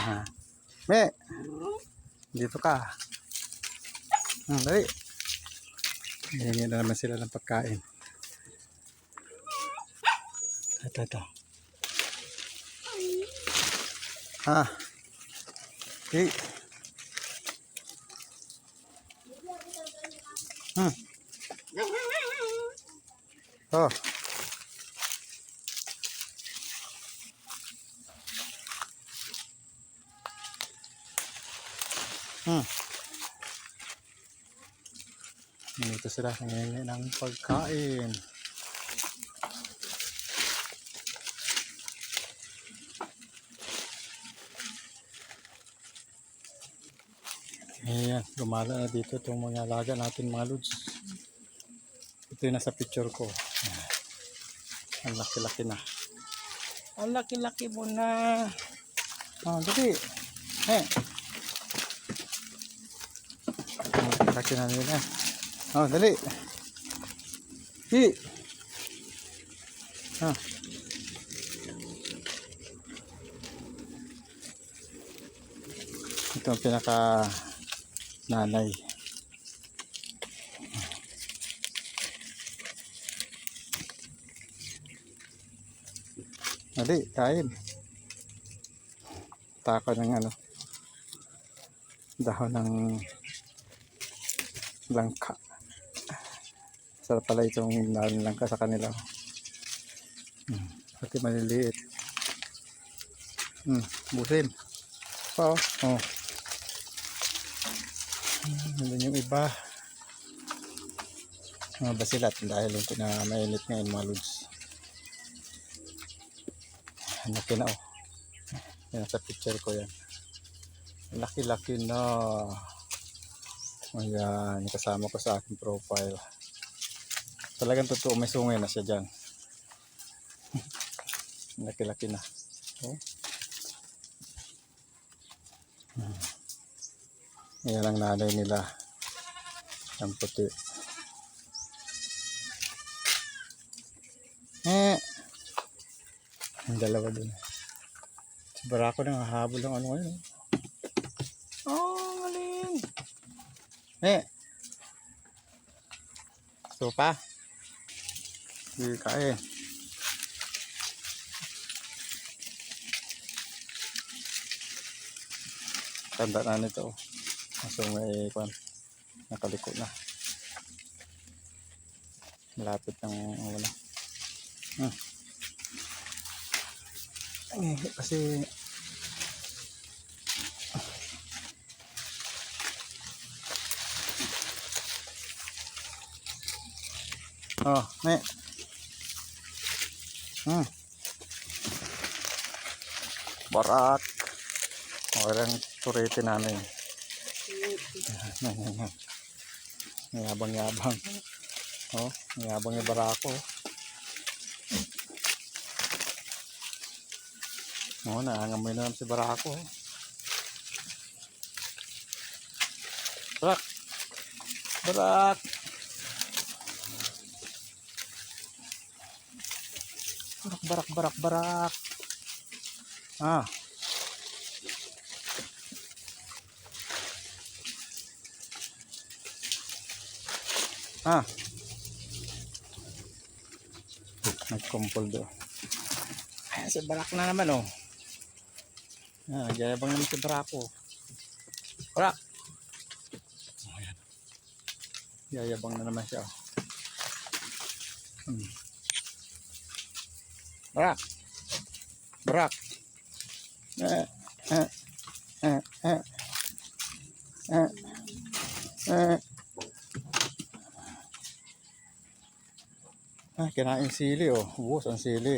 Ah. Me, dito ka. Dali. Hihingi na naman sila ng pagkain. Ito. Okay. Oh. Dito sila hihingi ng pagkain. Ayan, gumala na dito itong mga alaga natin mga lods. Ito yung nasa picture ko. Ayan. Ang laki-laki na. Ang laki-laki mo na. Dali. Ang laki-laki na nila. Dali. Ito ang pinaka nanay. Dali, kain. Tako ng dahon ng langka. Sarap pala itong dahon ng langka sa kanila. Pati maliliit. Busin. Nandun yung iba. Mga basilat dahil ito na mainit ngayon mga lods. Laki na yan sa picture ko yan. Laki-laki na. Ayan, kasama ko sa aking profile. Talagang totoo, may sungay na siya dyan. Laki-laki na. Ayan ang nanay nila. Ang puti. Ang dalawa dun. Si Barako nang hahabol ng ngayon. Galing. Sopa. Hindi kain. Tanda na nito. So may nakaliko na. Malapit ng wala. Kasi barat. Orang turete namin. Yabang-yabang. Yabang yung Barako. Naangamoy na naman si Barako. Barak. Barak. Nagkumpol do. Si Barak na naman Nagyayabang naman si Barako. Barak. Ayan. Yayabang na naman siya. Barak. Kinain sili Buhos ang sili.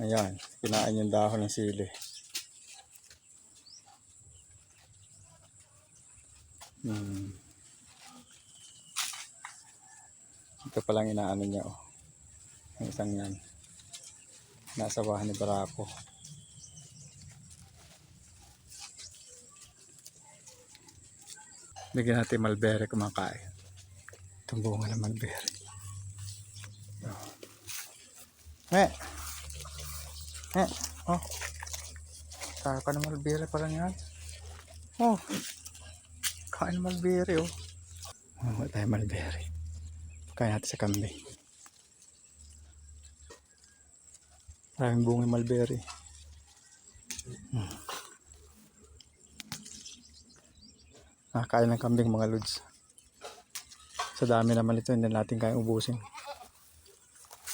Ayan, kinain yung dahon ng sili. Ito palang inaano niya ang isang yan. Nasa bahay ni Barako. Bigyan natin mulberry kumakain. Itong bunga ng mulberry. Taka ng malbere pala yan. Oh, kain ng malbere oh. Wala tayo malbere. Kain natin sa kambing. Maraming bunga malbere. Kain ng kambing mga lods. Sa dami naman ito, hindi natin kaya ubusin.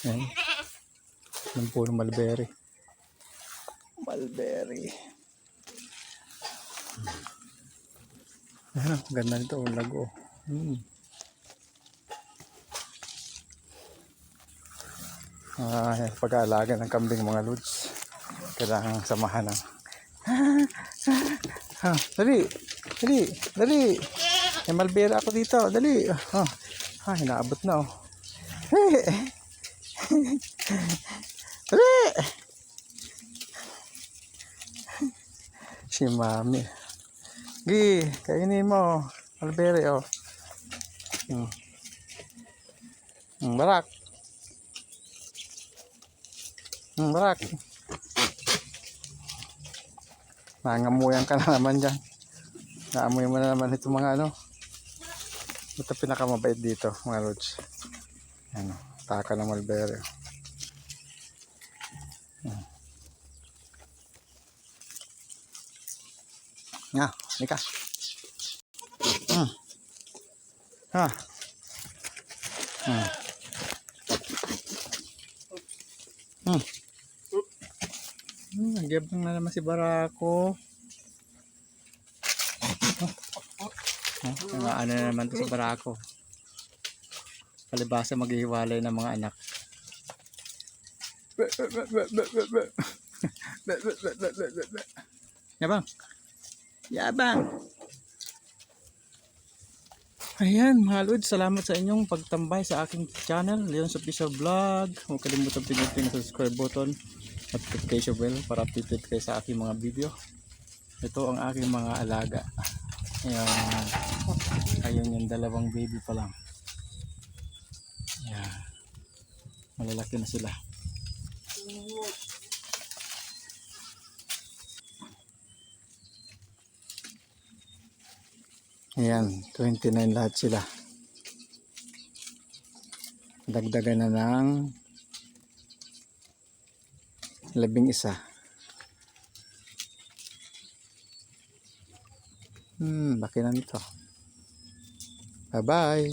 Yan. Yung puro malbere. Malbere. Ayan, ganda nito. Lago. Pag-aalaga ng kambing mga lods. Kailangan samahan ng dali. Dali. Dali. May malbere ako dito. Dali. Hinaabot na oh. Dali. Si mami. Gi, kainin mo. Malbere oh. Barak. Barak. Nangamuyan ka na naman dyan. Naamoy mo na naman itong mga ano. Ito pinakamabait dito mga lods. Ano, taka ng malbere. Nga, nika. Nagyabang na naman si Barako. Ano na naman to sa Barako. Palibasa maghihiwalay ng mga anak. Yabang. Yabang. Ayan mga lods, salamat sa inyong pagtambay sa aking channel, Leon's Official Vlog. Huwag kalimutan pinutin ang subscribe button at notification bell para updated kayo sa aking mga video. Ito ang aking mga alaga. Ayan. Ayun yung dalawang baby pa lang. Ayan. Malalaki na sila. Ayan, 29 lahat sila. Dagdagan na ng 11. Laki na nito. Bye bye.